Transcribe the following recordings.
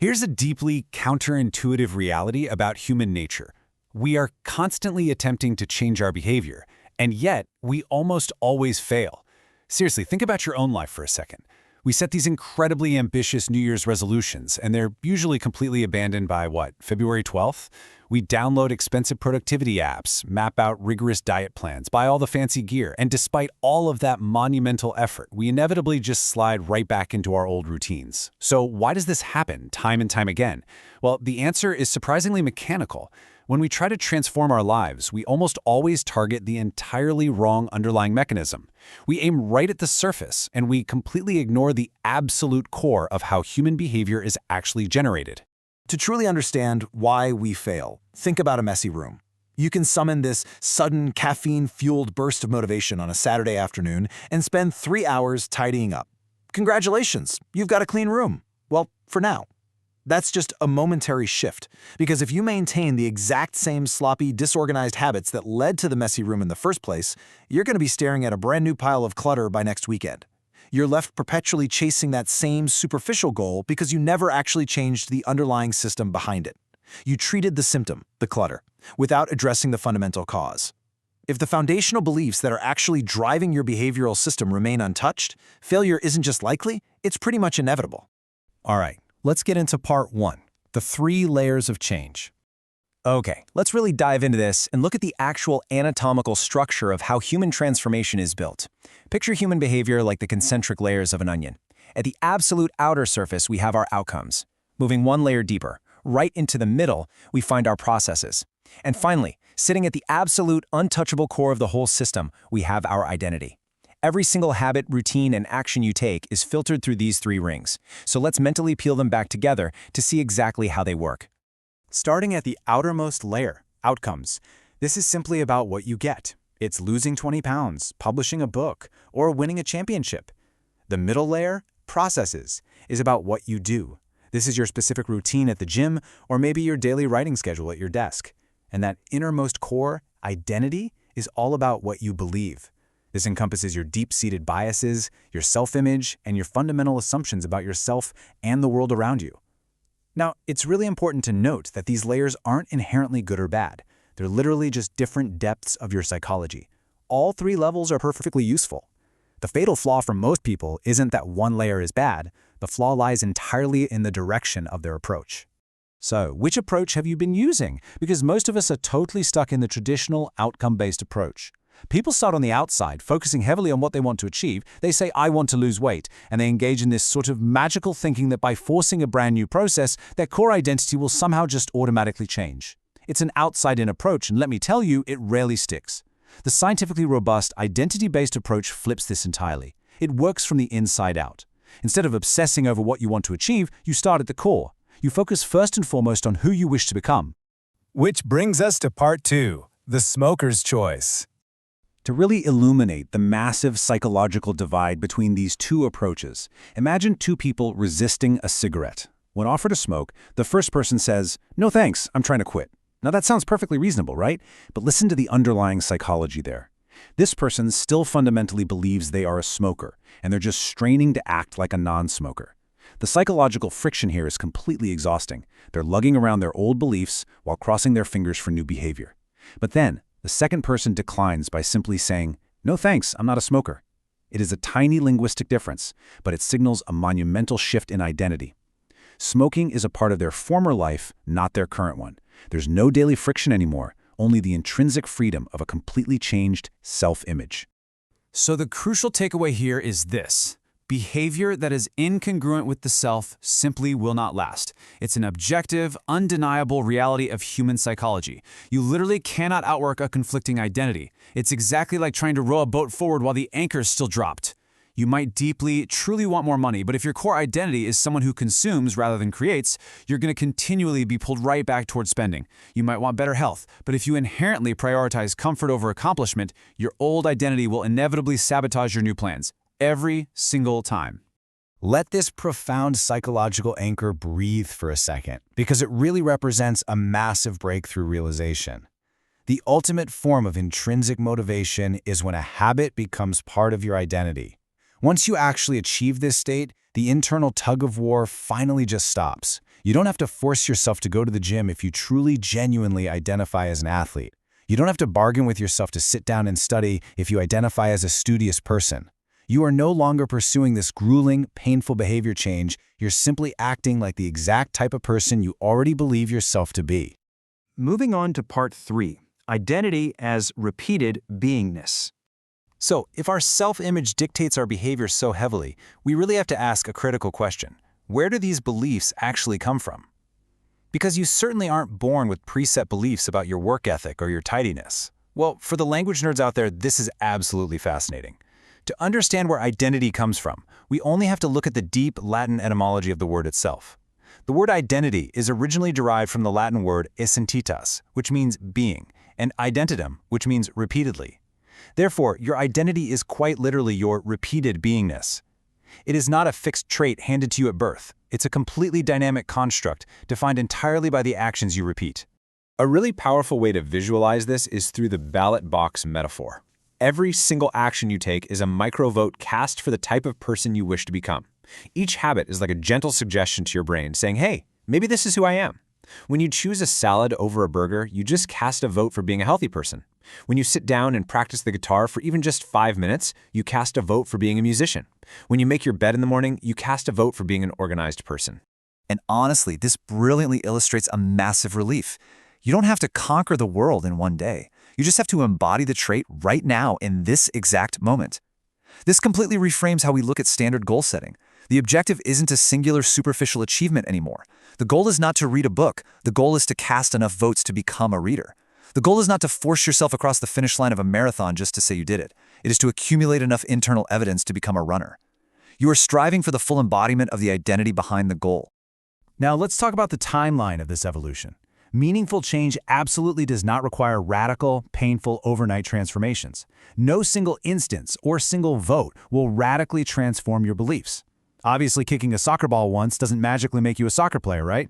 Here's a deeply counterintuitive reality about human nature. We are constantly attempting to change our behavior, and yet we almost always fail. Seriously, think about your own life for a second. We set these incredibly ambitious New Year's resolutions, and they're usually completely abandoned by, February 12th? We download expensive productivity apps, map out rigorous diet plans, buy all the fancy gear, and despite all of that monumental effort, we inevitably just slide right back into our old routines. So why does this happen time and time again? Well, the answer is surprisingly mechanical. When we try to transform our lives, we almost always target the entirely wrong underlying mechanism. We aim right at the surface, and we completely ignore the absolute core of how human behavior is actually generated. To truly understand why we fail, think about a messy room. You can summon this sudden caffeine-fueled burst of motivation on a Saturday afternoon and spend 3 hours tidying up. Congratulations, you've got a clean room. Well, for now. That's just a momentary shift, because if you maintain the exact same sloppy, disorganized habits that led to the messy room in the first place, you're going to be staring at a brand new pile of clutter by next weekend. You're left perpetually chasing that same superficial goal because you never actually changed the underlying system behind it. You treated the symptom, the clutter, without addressing the fundamental cause. If the foundational beliefs that are actually driving your behavioral system remain untouched, failure isn't just likely, it's pretty much inevitable. All right, let's get into part 1, the 3 layers of change. Okay, let's really dive into this and look at the actual anatomical structure of how human transformation is built. Picture human behavior like the concentric layers of an onion. At the absolute outer surface, we have our outcomes. Moving one layer deeper, right into the middle, we find our processes. And finally, sitting at the absolute untouchable core of the whole system, we have our identity. Every single habit, routine, and action you take is filtered through these 3 rings. So let's mentally peel them back together to see exactly how they work. Starting at the outermost layer, outcomes. This is simply about what you get. It's losing 20 pounds, publishing a book, or winning a championship. The middle layer, processes, is about what you do. This is your specific routine at the gym, or maybe your daily writing schedule at your desk. And that innermost core, identity, is all about what you believe. This encompasses your deep-seated biases, your self-image, and your fundamental assumptions about yourself and the world around you. Now, it's really important to note that these layers aren't inherently good or bad. They're literally just different depths of your psychology. All 3 levels are perfectly useful. The fatal flaw for most people isn't that one layer is bad. The flaw lies entirely in the direction of their approach. So, which approach have you been using? Because most of us are totally stuck in the traditional outcome-based approach. People start on the outside, focusing heavily on what they want to achieve. They say, I want to lose weight, and they engage in this sort of magical thinking that by forcing a brand new process, their core identity will somehow just automatically change. It's an outside-in approach, and let me tell you, it rarely sticks. The scientifically robust, identity-based approach flips this entirely. It works from the inside out. Instead of obsessing over what you want to achieve, you start at the core. You focus first and foremost on who you wish to become. Which brings us to part 2, the smoker's choice. To really illuminate the massive psychological divide between these 2 approaches, imagine 2 people resisting a cigarette. When offered a smoke, the first person says, "No thanks, I'm trying to quit." Now that sounds perfectly reasonable, right? But listen to the underlying psychology there. This person still fundamentally believes they are a smoker, and they're just straining to act like a non-smoker. The psychological friction here is completely exhausting. They're lugging around their old beliefs while crossing their fingers for new behavior. But then, the second person declines by simply saying, "No thanks, I'm not a smoker." It is a tiny linguistic difference, but it signals a monumental shift in identity. Smoking is a part of their former life, not their current one. There's no daily friction anymore, only the intrinsic freedom of a completely changed self-image. So the crucial takeaway here is this. Behavior that is incongruent with the self simply will not last. It's an objective, undeniable reality of human psychology. You literally cannot outwork a conflicting identity. It's exactly like trying to row a boat forward while the anchor is still dropped. You might deeply, truly want more money, but if your core identity is someone who consumes rather than creates, you're going to continually be pulled right back towards spending. You might want better health, but if you inherently prioritize comfort over accomplishment, your old identity will inevitably sabotage your new plans. Every single time. Let this profound psychological anchor breathe for a second, because it really represents a massive breakthrough realization. The ultimate form of intrinsic motivation is when a habit becomes part of your identity. Once you actually achieve this state, the internal tug-of-war finally just stops. You don't have to force yourself to go to the gym if you truly, genuinely identify as an athlete. You don't have to bargain with yourself to sit down and study if you identify as a studious person. You are no longer pursuing this grueling, painful behavior change. You're simply acting like the exact type of person you already believe yourself to be. Moving on to part 3, identity as repeated beingness. So, if our self-image dictates our behavior so heavily, we really have to ask a critical question. Where do these beliefs actually come from? Because you certainly aren't born with preset beliefs about your work ethic or your tidiness. Well, for the language nerds out there, this is absolutely fascinating. To understand where identity comes from, we only have to look at the deep Latin etymology of the word itself. The word identity is originally derived from the Latin word essentitas, which means being, and identitum, which means repeatedly. Therefore, your identity is quite literally your repeated beingness. It is not a fixed trait handed to you at birth. It's a completely dynamic construct defined entirely by the actions you repeat. A really powerful way to visualize this is through the ballot box metaphor. Every single action you take is a micro-vote cast for the type of person you wish to become. Each habit is like a gentle suggestion to your brain saying, hey, maybe this is who I am. When you choose a salad over a burger, you just cast a vote for being a healthy person. When you sit down and practice the guitar for even just 5 minutes, you cast a vote for being a musician. When you make your bed in the morning, you cast a vote for being an organized person. And honestly, this brilliantly illustrates a massive relief. You don't have to conquer the world in one day. You just have to embody the trait right now in this exact moment. This completely reframes how we look at standard goal setting. The objective isn't a singular superficial achievement anymore. The goal is not to read a book. The goal is to cast enough votes to become a reader. The goal is not to force yourself across the finish line of a marathon just to say you did it. It is to accumulate enough internal evidence to become a runner. You are striving for the full embodiment of the identity behind the goal. Now let's talk about the timeline of this evolution. Meaningful change absolutely does not require radical, painful overnight transformations. No single instance or single vote will radically transform your beliefs. Obviously, kicking a soccer ball once doesn't magically make you a soccer player, right?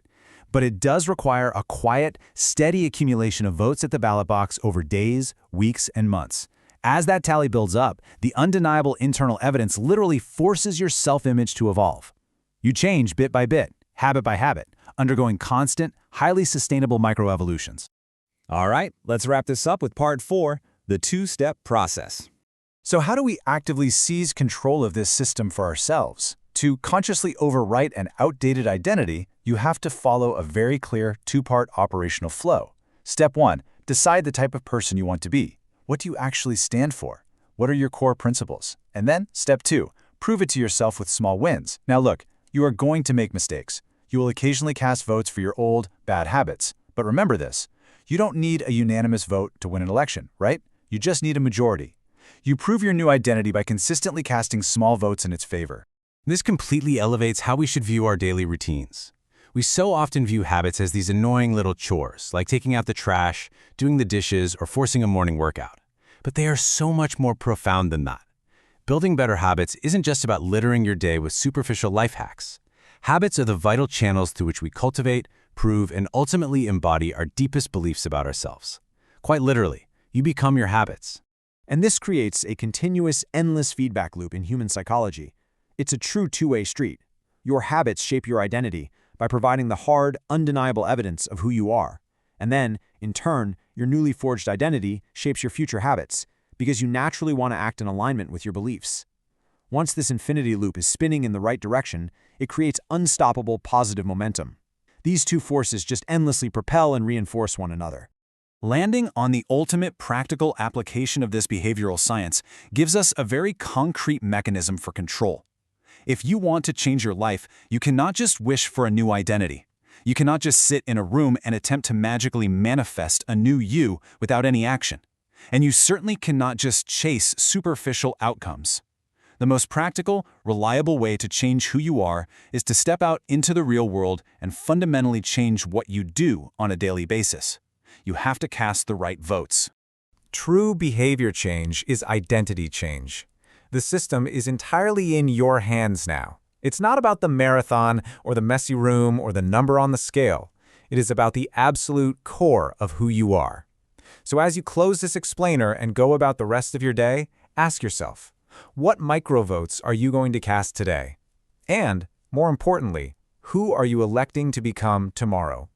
But it does require a quiet, steady accumulation of votes at the ballot box over days, weeks, and months. As that tally builds up, the undeniable internal evidence literally forces your self-image to evolve. You change bit by bit, habit by habit, undergoing constant, highly sustainable microevolutions. All right, let's wrap this up with part 4, the 2-step process. So how do we actively seize control of this system for ourselves? To consciously overwrite an outdated identity, you have to follow a very clear 2-part operational flow. Step 1, decide the type of person you want to be. What do you actually stand for? What are your core principles? And then, step 2, prove it to yourself with small wins. Now look, you are going to make mistakes. You will occasionally cast votes for your old, bad habits. But remember this, you don't need a unanimous vote to win an election, right? You just need a majority. You prove your new identity by consistently casting small votes in its favor. This completely elevates how we should view our daily routines. We so often view habits as these annoying little chores, like taking out the trash, doing the dishes, or forcing a morning workout. But they are so much more profound than that. Building better habits isn't just about littering your day with superficial life hacks. Habits are the vital channels through which we cultivate, prove, and ultimately embody our deepest beliefs about ourselves. Quite literally, you become your habits. And this creates a continuous, endless feedback loop in human psychology. It's a true two-way street. Your habits shape your identity by providing the hard, undeniable evidence of who you are. And then, in turn, your newly forged identity shapes your future habits because you naturally want to act in alignment with your beliefs. Once this infinity loop is spinning in the right direction, it creates unstoppable positive momentum. These two forces just endlessly propel and reinforce one another. Landing on the ultimate practical application of this behavioral science gives us a very concrete mechanism for control. If you want to change your life, you cannot just wish for a new identity. You cannot just sit in a room and attempt to magically manifest a new you without any action. And you certainly cannot just chase superficial outcomes. The most practical, reliable way to change who you are is to step out into the real world and fundamentally change what you do on a daily basis. You have to cast the right votes. True behavior change is identity change. The system is entirely in your hands now. It's not about the marathon or the messy room or the number on the scale. It is about the absolute core of who you are. So as you close this explainer and go about the rest of your day, ask yourself, what microvotes are you going to cast today? And, more importantly, Who are you electing to become tomorrow?